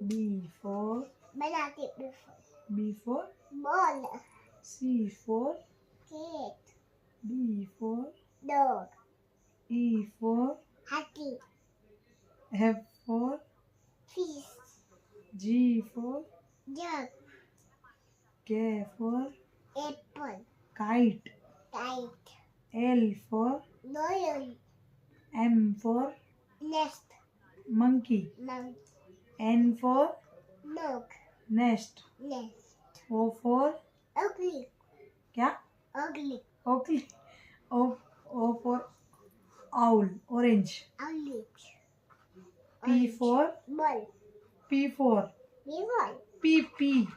B for Banana before. B for Ball. C for Cat. D for Dog. E for Happy. F for Fish. G for Jug. K for Apple. kite. Kite. L for Lion. M for Nest. monkey. Monkey. N for Milk. nest. Nest. O for Ugly. क्या Ugly. Okay O for owl orange. Ugly. P for Ball. P for Ball. P. Pig.